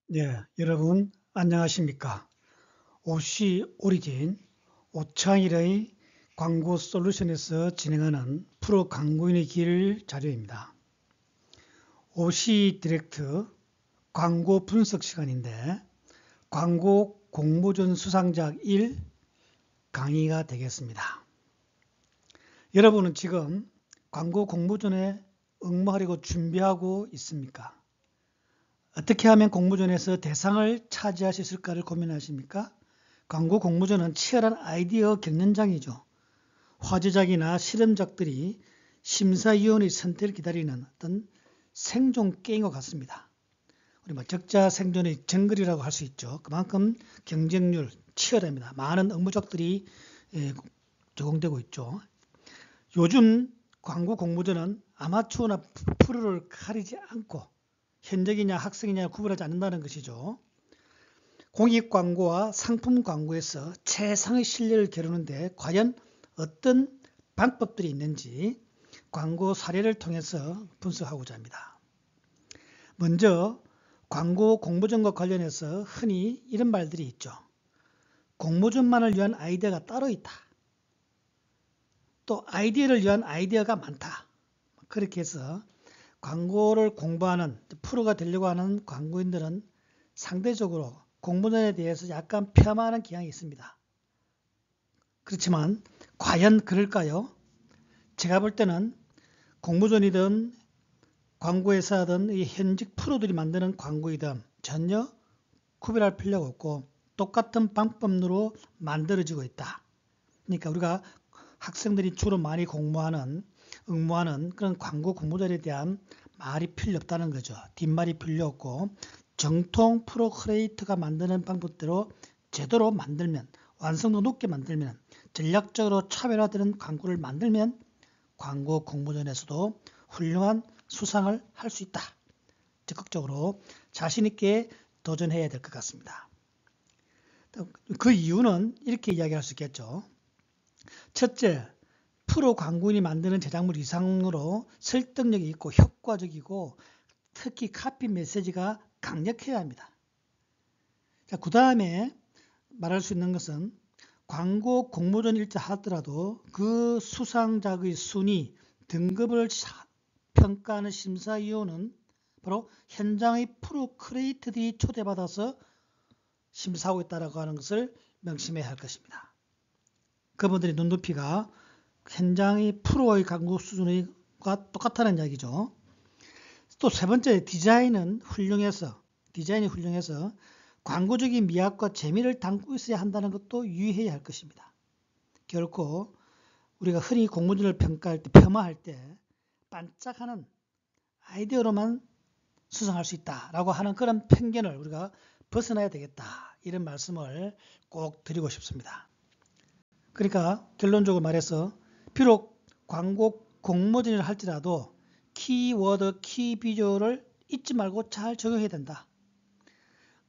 네, 여러분 안녕하십니까? 옵시 오리진 오창일의 광고 솔루션에서 진행하는 프로 광고인의 길 자료입니다. 옵시 디렉트 광고 분석 시간인데 광고 공모전 수상작 1 강의가 되겠습니다. 여러분은 지금 광고 공모전에 응모하려고 준비하고 있습니까? 어떻게 하면 공모전에서 대상을 차지할 수 있을까를 고민하십니까? 광고 공모전은 치열한 아이디어 경연장이죠. 화제작이나 실험작들이 심사위원의 선택을 기다리는 어떤 생존 게임과 같습니다. 우리 적자 생존의 정글이라고 할 수 있죠. 그만큼 경쟁률 치열합니다. 많은 응모작들이 제공되고 있죠. 요즘 광고 공모전은 아마추어나 프로를 가리지 않고 현직이냐 학생이냐 구분하지 않는다는 것이죠. 공익 광고와 상품 광고에서 최상의 신뢰를 겨루는데 과연 어떤 방법들이 있는지 광고 사례를 통해서 분석하고자 합니다. 먼저 광고 공모전과 관련해서 흔히 이런 말들이 있죠. 공모전만을 위한 아이디어가 따로 있다. 또 아이디어를 위한 아이디어가 많다. 그렇게 해서 광고를 공부하는 프로가 되려고 하는 광고인들은 상대적으로 공모전에 대해서 약간 폄하하는 경향이 있습니다. 그렇지만 과연 그럴까요? 제가 볼 때는 공모전이든 광고회사든 이 현직 프로들이 만드는 광고이든 전혀 구별할 필요가 없고 똑같은 방법으로 만들어지고 있다. 그러니까 우리가 학생들이 주로 많이 응모하는 그런 광고 공모전에 대한 말이 필요 없다는 거죠. 뒷말이 필요 없고 정통 프로 크리에이터가 만드는 방법대로 제대로 만들면, 완성도 높게 만들면, 전략적으로 차별화되는 광고를 만들면 광고 공모전에서도 훌륭한 수상을 할 수 있다. 적극적으로 자신 있게 도전해야 될 것 같습니다. 그 이유는 이렇게 이야기할 수 있겠죠. 첫째, 프로 광고인이 만드는 제작물 이상으로 설득력이 있고 효과적이고 특히 카피 메시지가 강력해야 합니다. 자, 그 다음에 말할 수 있는 것은 광고 공모전 일자 하더라도 그 수상작의 순위, 등급을 평가하는 심사위원은 바로 현장의 프로 크리에이터들이 초대받아서 심사하고 있다고 하는 것을 명심해야 할 것입니다. 그분들의 눈높이가 현장의 프로의 광고 수준과 똑같다는 이야기죠. 또 세 번째, 디자인이 훌륭해서 광고적인 미학과 재미를 담고 있어야 한다는 것도 유의해야 할 것입니다. 결코 우리가 흔히 공모전을 평가할 때, 폄하할 때 반짝하는 아이디어로만 수상할 수 있다라고 하는 그런 편견을 우리가 벗어나야 되겠다. 이런 말씀을 꼭 드리고 싶습니다. 그러니까 결론적으로 말해서 비록 광고 공모전을 할지라도 키워드, 키비주얼을 잊지 말고 잘 적용해야 된다.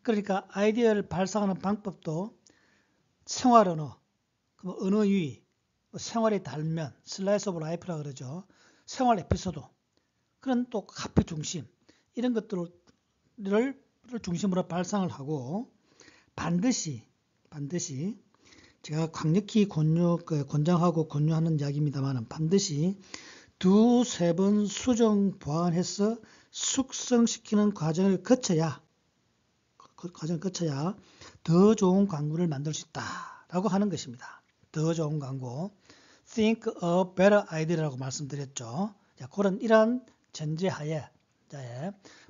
그러니까 아이디어를 발상하는 방법도 생활 언어, 언어 유희, 생활의 달면, 슬라이스 오브 라이프라 그러죠. 생활 에피소드, 그런 또 카피 중심, 이런 것들을 중심으로 발상을 하고 반드시 제가 강력히 권장하고 권유하는 이야기입니다만 반드시 두세 번 수정 보완해서 숙성시키는 과정을 거쳐야 더 좋은 광고를 만들 수 있다라고 하는 것입니다. 더 좋은 광고, think a better idea라고 말씀드렸죠. 자, 그런 이러한 전제하에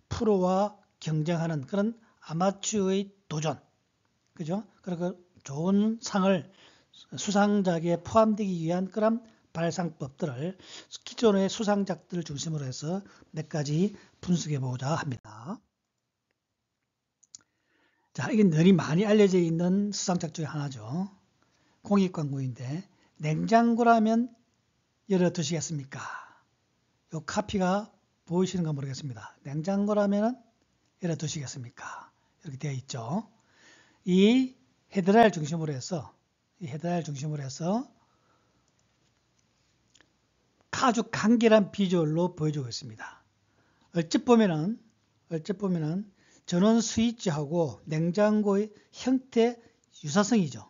프로와 경쟁하는 그런 아마추어의 도전, 그죠? 그리고 좋은 상을 수상작에 포함되기 위한 그런 발상법들을 기존의 수상작들을 중심으로 해서 몇 가지 분석해 보고자 합니다. 자, 이게 널리 많이 알려져 있는 수상작 중에 하나죠. 공익광고인데 냉장고라면 열어 두시겠습니까? 이 카피가 보이시는가 모르겠습니다. 냉장고라면 열어 두시겠습니까? 이렇게 되어 있죠. 이 헤드라인을 중심으로 해서 아주 간결한 비주얼로 보여주고 있습니다. 어찌 보면은 전원 스위치하고 냉장고의 형태 유사성이죠.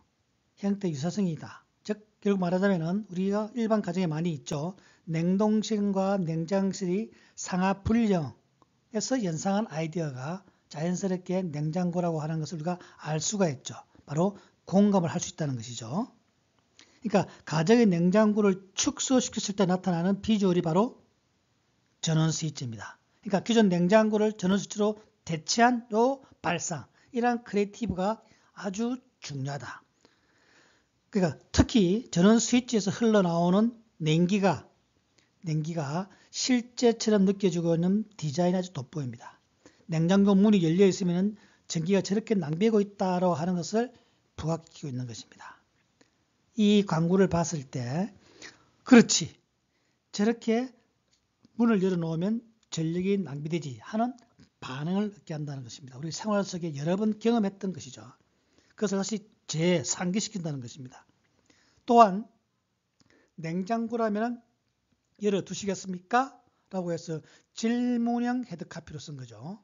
형태 유사성이다. 즉 결국 말하자면은 우리가 일반 가정에 많이 있죠. 냉동실과 냉장실이 상하 분령에서 연상한 아이디어가 자연스럽게 냉장고라고 하는 것을 우리가 알 수가 있죠. 바로 공감을 할 수 있다는 것이죠. 그러니까 가정의 냉장고를 축소시켰을 때 나타나는 비주얼이 바로 전원 스위치입니다. 그러니까 기존 냉장고를 전원 스위치로 대체한 요 발상, 이러한 크리에이티브가 아주 중요하다. 그러니까 특히 전원 스위치에서 흘러나오는 냉기가 실제처럼 느껴지고 있는 디자인이 아주 돋보입니다. 냉장고 문이 열려 있으면 전기가 저렇게 낭비하고 있다고 하는 것을 부각시키고 있는 것입니다. 이 광고를 봤을 때 그렇지, 저렇게 문을 열어놓으면 전력이 낭비되지 하는 반응을 얻게 한다는 것입니다. 우리 생활 속에 여러 번 경험했던 것이죠. 그것을 다시 재상기시킨다는 것입니다. 또한 냉장고라면 열어두시겠습니까? 라고 해서 질문형 헤드카피로 쓴 거죠.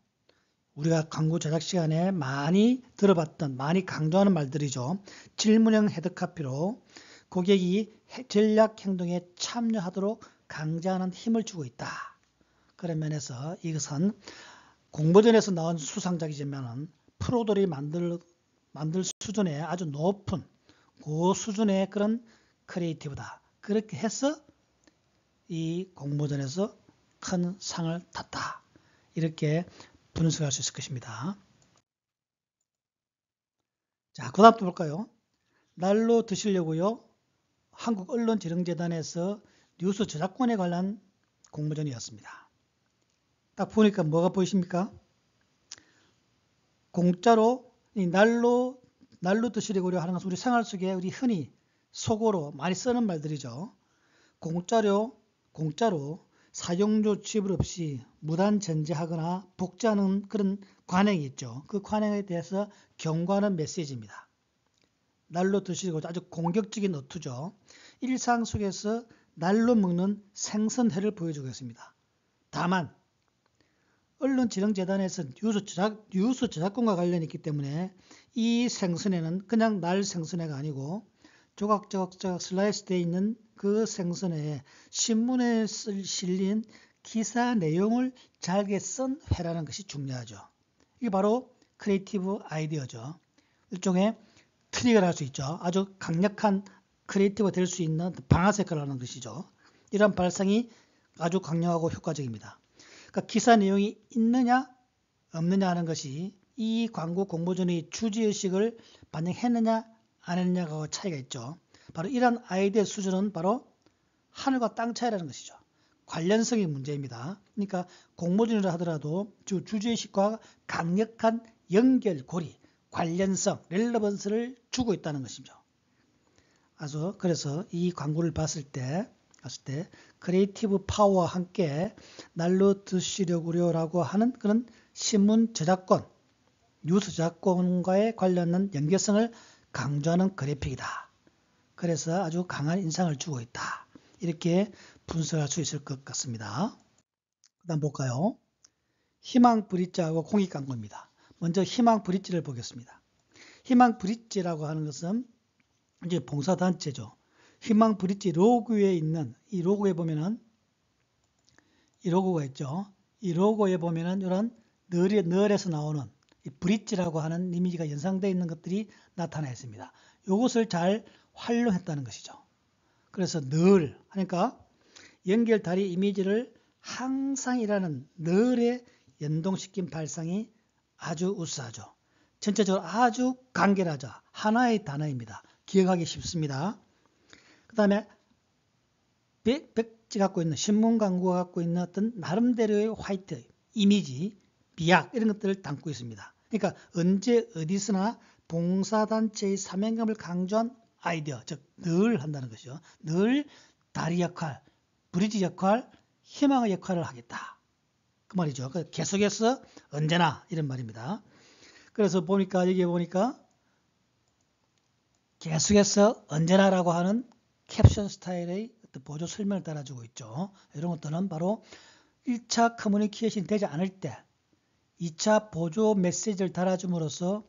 우리가 광고 제작 시간에 많이 들어봤던, 많이 강조하는 말들이죠. 질문형 헤드카피로 고객이 전략 행동에 참여하도록 강제하는 힘을 주고 있다. 그런 면에서 이것은 공모전에서 나온 수상작이지만 프로들이 만들 수준의 아주 높은 고수준의 그런 크리에이티브다. 그렇게 해서 이 공모전에서 큰 상을 탔다. 이렇게 분석할 수 있을 것입니다. 자, 그 다음 또 볼까요? 날로 드시려고요. 한국언론지능재단에서 뉴스 저작권에 관한 공모전이었습니다. 딱 보니까 뭐가 보이십니까? 공짜로 날로 드시려고 하는 것은 우리 생활 속에 우리 흔히 속어로 많이 쓰는 말들이죠. 공짜로 사용료 지불 없이 무단 전제하거나 복제하는 그런 관행이 있죠. 그 관행에 대해서 경고하는 메시지입니다. 날로 드시려고 아주 공격적인 어투죠. 일상 속에서 날로 먹는 생선회를 보여주고 있습니다. 다만 언론지능재단에서 뉴스 저작권과 관련이 있기 때문에 이 생선회는 그냥 날 생선회가 아니고 조각조각 슬라이스 되어 있는 그 생선회에 신문에 실린 기사 내용을 잘게 쓴 회라는 것이 중요하죠. 이게 바로 크리에이티브 아이디어죠. 일종의 트릭을 할 수 있죠. 아주 강력한 크리에이티브가 될 수 있는 방아쇠 역할을 하는 것이죠. 이런 발상이 아주 강력하고 효과적입니다. 그러니까 기사 내용이 있느냐 없느냐 하는 것이 이 광고 공모전의 주제의식을 반영했느냐 안 했느냐가 차이가 있죠. 바로 이런 아이디어 수준은 바로 하늘과 땅 차이라는 것이죠. 관련성의 문제입니다. 그러니까 공모전이라 하더라도 주제의식과 강력한 연결고리, 관련성, relevance 주고 있다는 것이죠. 그래서 이 광고를 봤을 때 크리에이티브 파워와 함께 날로 드시려고요라고 하는 그런 신문 저작권, 뉴스 저작권과의 관련된 연계성을 강조하는 그래픽이다. 그래서 아주 강한 인상을 주고 있다. 이렇게 분석할 수 있을 것 같습니다. 그 다음 볼까요? 희망 브릿지하고 공익 광고입니다. 먼저 희망 브릿지를 보겠습니다. 희망 브릿지라고 하는 것은 이제 봉사단체죠. 희망 브릿지 로고에 있는 이 로고에 보면은 이 로고가 있죠. 이 로고에 보면은 이런 널에서 나오는 이 브릿지라고 하는 이미지가 연상되어 있는 것들이 나타나 있습니다. 이것을 잘 활용했다는 것이죠. 그래서 늘 하니까 연결다리 이미지를 항상이라는 늘에 연동시킨 발상이 아주 우수하죠. 전체적으로 아주 간결하죠. 하나의 단어입니다. 기억하기 쉽습니다. 그 다음에 백지 갖고 있는 신문 광고가 갖고 있는 어떤 나름대로의 화이트 이미지, 비약 이런 것들을 담고 있습니다. 그러니까 언제 어디서나 봉사단체의 사명감을 강조한 아이디어, 즉 늘 한다는 것이죠. 늘 다리 역할, 브리지 역할, 희망의 역할을 하겠다. 그 말이죠. 계속해서 언제나 이런 말입니다. 그래서 보니까 여기 보니까 계속해서 언제나라고 하는 캡션 스타일의 보조 설명을 따라주고 있죠. 이런 것들은 바로 1차 커뮤니케이션이 되지 않을 때 2차 보조 메시지를 달아줌으로써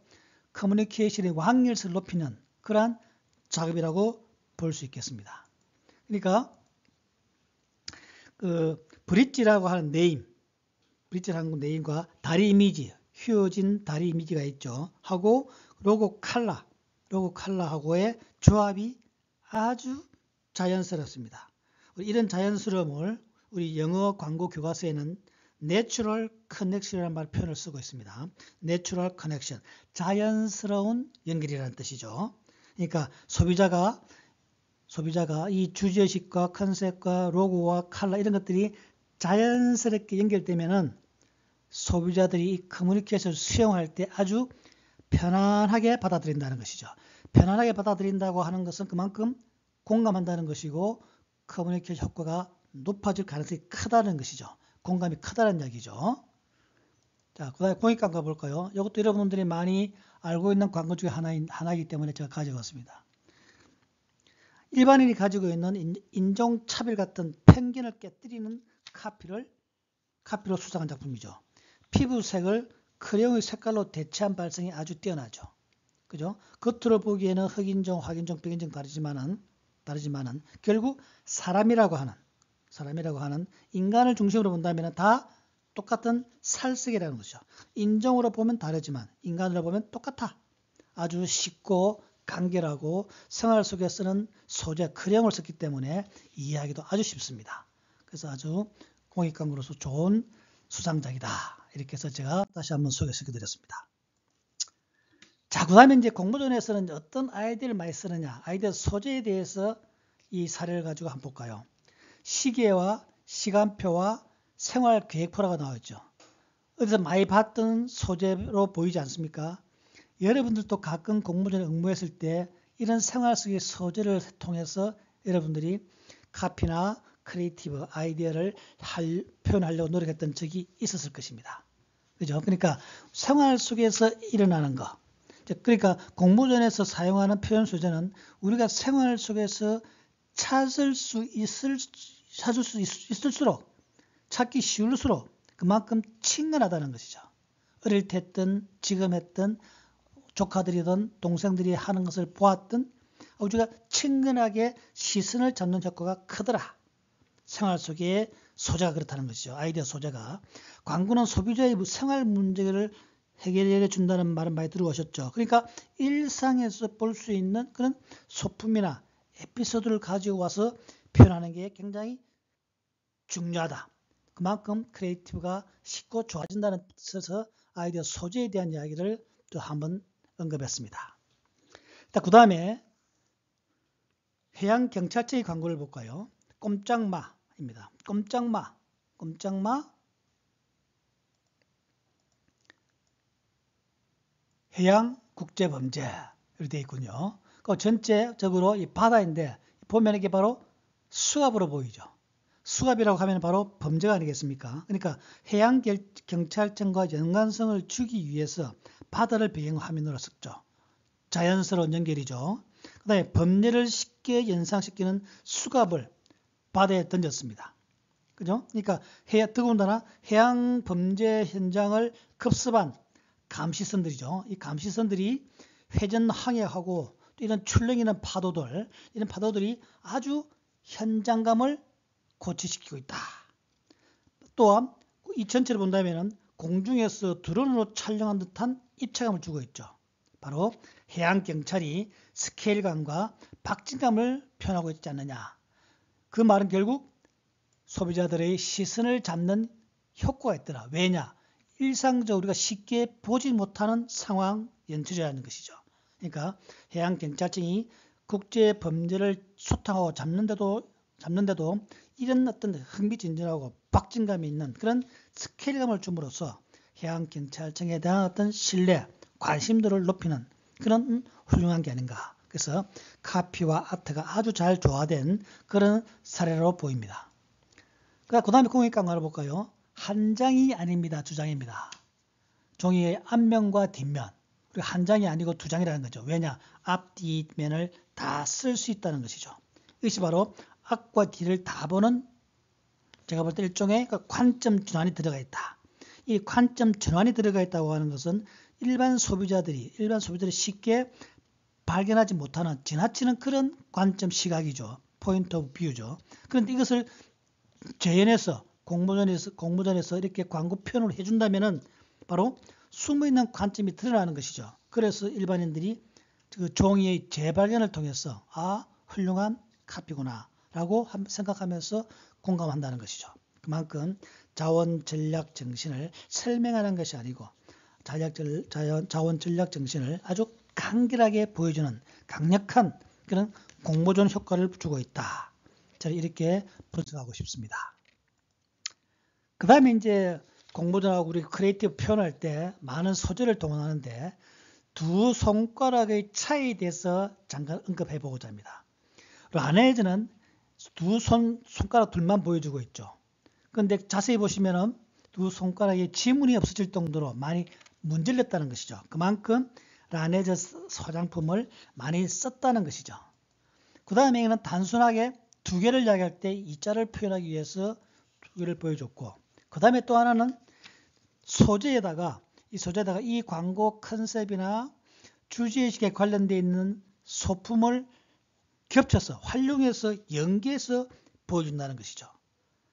커뮤니케이션의 확률을 높이는 그러한 작업이라고 볼 수 있겠습니다. 그러니까 그 브릿지라고 하는 네임, 브릿지라는 네임과 다리 이미지, 휘어진 다리 이미지가 있죠. 하고 로고 칼라하고의 조합이 아주 자연스럽습니다. 이런 자연스러움을 우리 영어 광고 교과서에는 내추럴 커넥션이라는 말 표현을 쓰고 있습니다. 내추럴 커넥션, 자연스러운 연결이라는 뜻이죠. 그러니까 소비자가 이 주제의식과 컨셉과 로고와 컬러 이런 것들이 자연스럽게 연결되면은 소비자들이 이 커뮤니케이션을 수용할 때 아주 편안하게 받아들인다는 것이죠. 편안하게 받아들인다고 하는 것은 그만큼 공감한다는 것이고 커뮤니케이션 효과가 높아질 가능성이 크다는 것이죠. 공감이 크다는 이야기죠. 자, 그 다음에 공익 광고 볼까요? 이것도 여러분들이 많이 알고 있는 광고 중에 하나이기 때문에 제가 가져왔습니다. 일반인이 가지고 있는 인종차별 같은 편견을 깨뜨리는 카피로 수상한 작품이죠. 피부색을 크레용의 색깔로 대체한 발성이 아주 뛰어나죠. 그죠? 겉으로 보기에는 흑인종, 확인종, 백인종 다르지만은 결국 사람이라고 하는 인간을 중심으로 본다면 다 똑같은 살색이라는 것이죠. 인종으로 보면 다르지만 인간으로 보면 똑같아. 아주 쉽고 간결하고 생활 속에 쓰는 소재 크레용을 썼기 때문에 이해하기도 아주 쉽습니다. 그래서 아주 공익광고로서 좋은 수상작이다. 이렇게 해서 제가 다시 한번 소개시켜드렸습니다. 자, 그 다음에 이제 공모전에서는 어떤 아이디어를 많이 쓰느냐, 아이디어 소재에 대해서 이 사례를 가지고 한번 볼까요? 시계와 시간표와 생활계획표라고 나와있죠. 어디서 많이 봤던 소재로 보이지 않습니까? 여러분들도 가끔 공모전에 응모했을 때 이런 생활 속의 소재를 통해서 여러분들이 카피나 크리에이티브 아이디어를 표현하려고 노력했던 적이 있었을 것입니다. 그죠? 그러니까 생활 속에서 일어나는 거. 그러니까 공모전에서 사용하는 표현 소재는 우리가 생활 속에서 찾을 수 있을수록 찾기 쉬울수록 그만큼 친근하다는 것이죠. 어릴 때 했던, 지금 했던, 조카들이든 동생들이 하는 것을 보았던 우리가 친근하게 시선을 잡는 효과가 크더라. 생활 속의 소재가 그렇다는 것이죠. 아이디어 소재가. 광고는 소비자의 생활 문제를 해결해 준다는 말은 많이 들어오셨죠. 그러니까 일상에서 볼 수 있는 그런 소품이나 에피소드를 가지고 와서 표현하는 게 굉장히 중요하다. 그만큼 크리에이티브가 쉽고 좋아진다는 뜻에서 아이디어 소재에 대한 이야기를 또 한번 언급했습니다. 그 다음에 해양경찰청의 광고를 볼까요? 꼼짝마입니다. 꼼짝마 해양국제범죄 이렇게 되어 있군요. 그 전체적으로 이 바다인데 보면 이게 바로 수갑으로 보이죠. 수갑이라고 하면 바로 범죄가 아니겠습니까? 그러니까 해양경찰청과 연관성을 주기 위해서 바다를 배경화면으로 썼죠. 자연스러운 연결이죠. 그 다음에 범죄를 쉽게 연상시키는 수갑을 바다에 던졌습니다. 그죠? 그러니까 더군다나 해양 범죄 현장을 급습한 감시선들이죠. 이 감시선들이 회전 항해하고 또 이런 출렁이는 파도들, 이런 파도들이 아주 현장감을 고취시키고 있다. 또한 이 전체를 본다면 공중에서 드론으로 촬영한 듯한 입체감을 주고 있죠. 바로 해양경찰이 스케일감과 박진감을 표현하고 있지 않느냐. 그 말은 결국 소비자들의 시선을 잡는 효과가 있더라. 왜냐? 일상적으로 우리가 쉽게 보지 못하는 상황 연출이라는 것이죠. 그러니까 해양경찰청이 국제 범죄를 소탕하고 잡는데도 이런 어떤 흥미진진하고 박진감이 있는 그런 스케일감을 줌으로써 해양경찰청에 대한 어떤 신뢰, 관심도를 높이는 그런 훌륭한 게 아닌가. 그래서 카피와 아트가 아주 잘 조화된 그런 사례로 보입니다. 그 다음에 공익광고를 볼까요? 한 장이 아닙니다. 두 장입니다. 종이의 앞면과 뒷면. 그리고 한 장이 아니고 두 장이라는 거죠. 왜냐? 앞, 뒷면을 다 쓸 수 있다는 것이죠. 이것이 바로 앞과 뒤를 다 보는 제가 볼 때 일종의 관점 전환이 들어가 있다. 이 관점 전환이 들어가 있다고 하는 것은 일반 소비자들이 쉽게 발견하지 못하는 지나치는 그런 관점 시각이죠. 포인트 오브 뷰죠. 그런데 이것을 재현해서 공모전에서 이렇게 광고 표현을 해준다면은 바로 숨어있는 관점이 드러나는 것이죠. 그래서 일반인들이 그 종이의 재발견을 통해서 훌륭한 카피구나 라고 생각하면서 공감한다는 것이죠. 그만큼 자원 전략 정신을 설명하는 것이 아니고 자원 전략 정신을 아주 간결하게 보여주는 강력한 그런 공모전 효과를 주고 있다. 저는 이렇게 분석하고 싶습니다. 그 다음에 이제 공모전하고 우리 크리에이티브 표현할 때 많은 소재를 동원하는데 두 손가락의 차이에 대해서 잠깐 언급해 보고자 합니다. 라네즈는 두 손가락 둘만 보여주고 있죠. 그런데 자세히 보시면은 두 손가락에 지문이 없어질 정도로 많이 문질렀다는 것이죠. 그만큼 라네즈 화장품을 많이 썼다는 것이죠. 그 다음에는 단순하게 두 개를 이야기할 때 이자를 표현하기 위해서 두 개를 보여줬고, 그 다음에 또 하나는 소재에다가 이 광고 컨셉이나 주제의식에 관련되어 있는 소품을 겹쳐서 활용해서 연계해서 보여준다는 것이죠.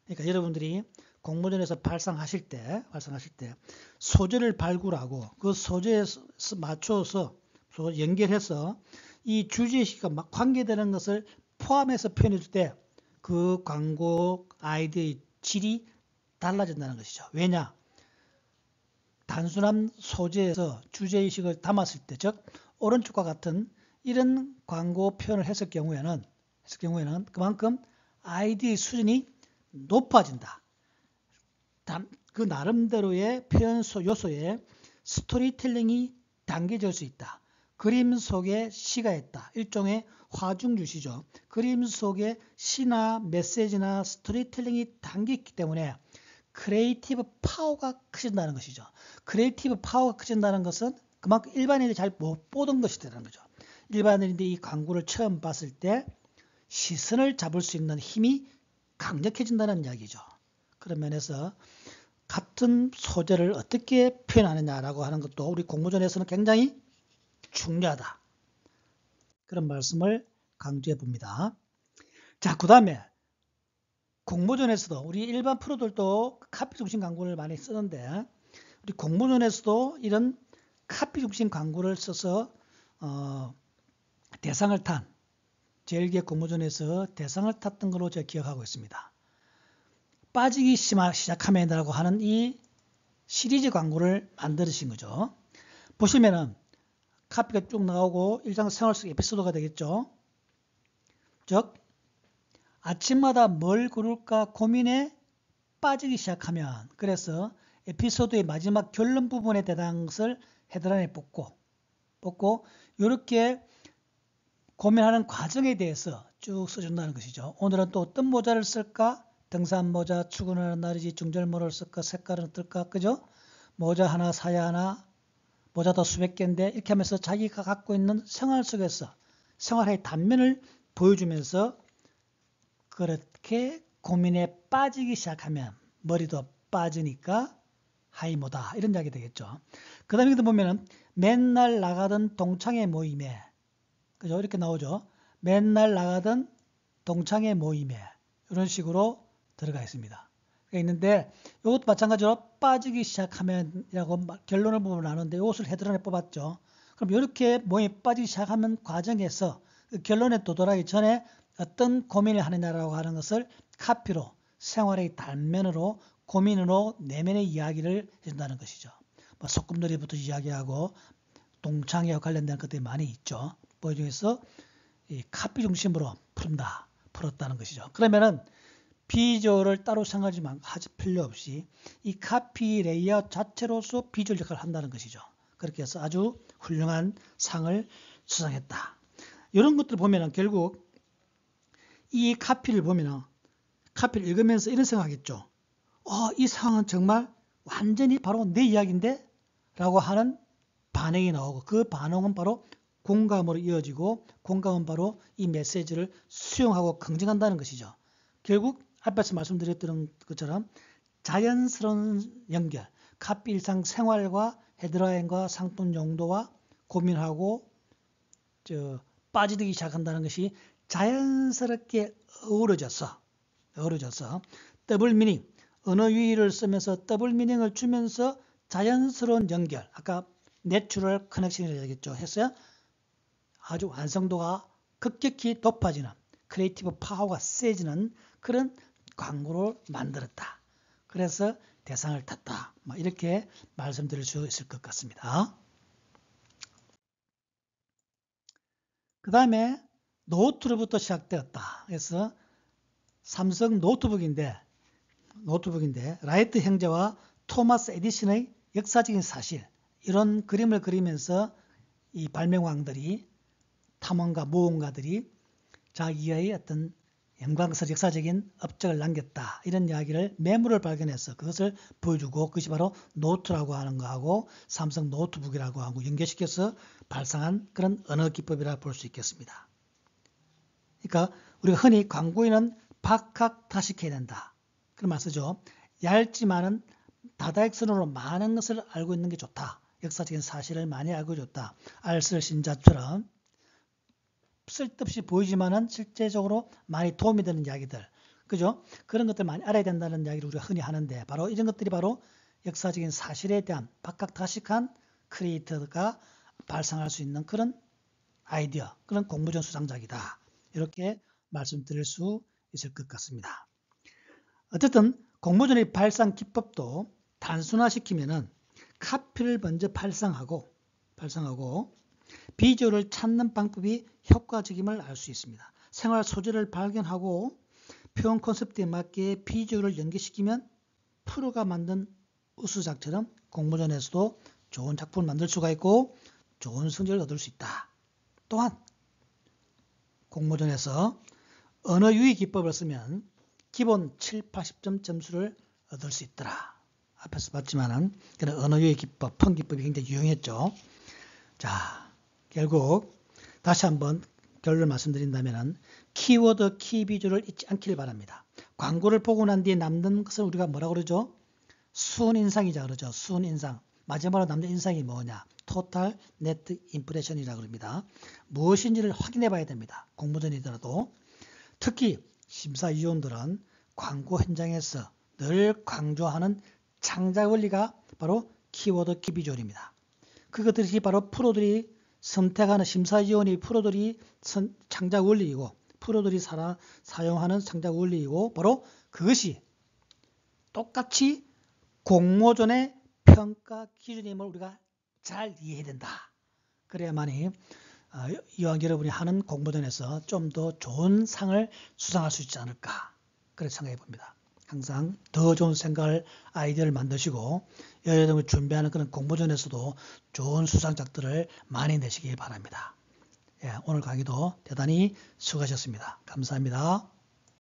그러니까 여러분들이 공모전에서 발상하실 때 소재를 발굴하고 그 소재에 맞춰서 연결해서 이 주제의식과 막 관계되는 것을 포함해서 표현해 줄 때 그 광고 아이디어의 질이 달라진다는 것이죠. 왜냐? 단순한 소재에서 주제의식을 담았을 때, 즉 오른쪽과 같은 이런 광고 표현을 했을 경우에는 그만큼 아이디어의 수준이 높아진다. 그 나름대로의 표현 요소에 스토리텔링이 담겨질 수 있다. 그림 속에 시가 있다. 일종의 화중주시죠. 그림 속에 시나 메시지나 스토리텔링이 담겨있기 때문에 크리에이티브 파워가 커진다는 것이죠. 크리에이티브 파워가 커진다는 것은 그만큼 일반인들이 잘 못 보던 것이라는 거죠. 일반인들이 이 광고를 처음 봤을 때 시선을 잡을 수 있는 힘이 강력해진다는 이야기죠. 그런 면에서 같은 소재를 어떻게 표현하느냐라고 하는 것도 우리 공모전에서는 굉장히 중요하다. 그런 말씀을 강조해 봅니다. 자, 그 다음에 공모전에서도 우리 일반 프로들도 카피 중심 광고를 많이 쓰는데 우리 공모전에서도 이런 카피 중심 광고를 써서 대상을 탄 제1기 공모전에서 대상을 탔던 걸로 제가 기억하고 있습니다. 빠지기 시작하면이라고 하는 이 시리즈 광고를 만드신 거죠. 보시면은 카피가 쭉 나오고 일상생활 속 에피소드가 되겠죠. 즉 아침마다 뭘 고를까 고민에 빠지기 시작하면, 그래서 에피소드의 마지막 결론 부분에 대한 것을 헤드라인에 뽑고 이렇게 고민하는 과정에 대해서 쭉 써준다는 것이죠. 오늘은 또 어떤 모자를 쓸까? 등산 모자, 출근하는 날이지 중절모를 쓸까? 색깔은 어떨까? 그죠? 모자 하나 사야 하나? 모자도 수백 개인데, 이렇게 하면서 자기가 갖고 있는 생활 속에서 생활의 단면을 보여주면서 그렇게 고민에 빠지기 시작하면 머리도 빠지니까 하이모다, 이런 이야기 되겠죠. 그 다음에 보면은 맨날 나가던 동창회 모임에, 그죠? 이렇게 나오죠. 맨날 나가던 동창회 모임에, 이런 식으로 들어가 있습니다. 있는데 이것도 마찬가지로 빠지기 시작하면이라고 결론을 보면 나누는데 이것을 헤드라인에 뽑았죠. 그럼 이렇게 모임에 빠지기 시작하는 과정에서 그 결론에 도달하기 전에 어떤 고민을 하느냐라고 하는 것을 카피로, 생활의 단면으로, 고민으로 내면의 이야기를 해준다는 것이죠. 뭐 소꿉놀이부터 이야기하고 동창회와 관련된 것들이 많이 있죠. 그 중에서 이 카피 중심으로 풀었다는 것이죠. 그러면은 비주얼을 따로 생각하지 필요 없이 이 카피 레이아웃 자체로서 비주얼 역할을 한다는 것이죠. 그렇게 해서 아주 훌륭한 상을 수상했다. 이런 것들을 보면은 결국 이 카피를 보면은, 카피를 읽으면서 이런 생각하겠죠. 이 상황은 정말 완전히 바로 내 이야기인데? 라고 하는 반응이 나오고, 그 반응은 바로 공감으로 이어지고, 공감은 바로 이 메시지를 수용하고 긍정한다는 것이죠. 결국 앞에서 말씀드렸던 것처럼 자연스러운 연결, 카피 일상생활과 헤드라인과 상품 용도와 고민하고 빠지기 시작한다는 것이 자연스럽게 어우러져서 더블 미닝, 언어 유희를 쓰면서 더블 미닝을 주면서 자연스러운 연결, 아까 내추럴 커넥션이라고 얘기했죠. 해서 아주 완성도가 급격히 높아지는, 크리에이티브 파워가 세지는 그런 광고를 만들었다. 그래서 대상을 탔다. 이렇게 말씀드릴 수 있을 것 같습니다. 그 다음에 노트로부터 시작되었다. 그래서 삼성 노트북인데 라이트 형제와 토마스 에디슨의 역사적인 사실, 이런 그림을 그리면서 이 발명왕들이, 탐험가 모험가들이 자기의 어떤 영광스러운 역사적인 업적을 남겼다. 이런 이야기를 매물을 발견해서 그것을 보여주고, 그것이 바로 노트라고 하는 거하고 삼성 노트북이라고 하고 연결시켜서 발상한 그런 언어 기법이라 볼 수 있겠습니다. 그러니까 우리가 흔히 광고에는 박학다식해야 된다. 그런 말 쓰죠. 얇지만은 다다익선으로 많은 것을 알고 있는 게 좋다. 역사적인 사실을 많이 알고 좋다. 알쓸 신자처럼 쓸데없이 보이지만은 실제적으로 많이 도움이 되는 이야기들, 그죠? 그런 것들 많이 알아야 된다는 이야기를 우리가 흔히 하는데, 바로 이런 것들이 바로 역사적인 사실에 대한 박학다식한 크리에이터가 발상할 수 있는 그런 아이디어, 그런 공모전 수상작이다. 이렇게 말씀드릴 수 있을 것 같습니다. 어쨌든 공모전의 발상 기법도 단순화시키면은 카피를 먼저 발상하고 비주얼을 찾는 방법이 효과적임을 알 수 있습니다. 생활 소재를 발견하고 표현 콘셉트에 맞게 비주얼을 연계시키면 프로가 만든 우수작처럼 공모전에서도 좋은 작품을 만들 수가 있고 좋은 성적을 얻을 수 있다. 또한 공모전에서 언어 유희 기법을 쓰면 기본 7, 80점 점수를 얻을 수 있더라. 앞에서 봤지만은 그런 언어 유희 기법, 펀 기법이 굉장히 유용했죠. 자, 결국 다시 한번 결론을 말씀드린다면은 키워드, 키 비주얼을 잊지 않기를 바랍니다. 광고를 보고 난 뒤에 남는 것을 우리가 뭐라고 그러죠? 순인상이자 그러죠. 순인상. 마지막으로 남는 인상이 뭐냐? 토탈 네트 임프레션이라고 합니다. 무엇인지를 확인해 봐야 됩니다. 공모전이더라도. 특히 심사위원들은 광고 현장에서 늘 강조하는 창작 원리가 바로 키워드 키비주얼입니다. 그것들이 바로 프로들이 선택하는, 심사위원이 프로들이 창작 원리이고 프로들이 사용하는 창작 원리이고, 바로 그것이 똑같이 공모전의 평가 기준임을 우리가 잘 이해해야 된다. 그래야만이 이왕 여러분이 하는 공모전에서 좀 더 좋은 상을 수상할 수 있지 않을까, 그렇게 생각해 봅니다. 항상 더 좋은 생각을, 아이디어를 만드시고 여러분이 준비하는 그런 공모전에서도 좋은 수상작들을 많이 내시기 바랍니다. 예, 오늘 강의도 대단히 수고하셨습니다. 감사합니다.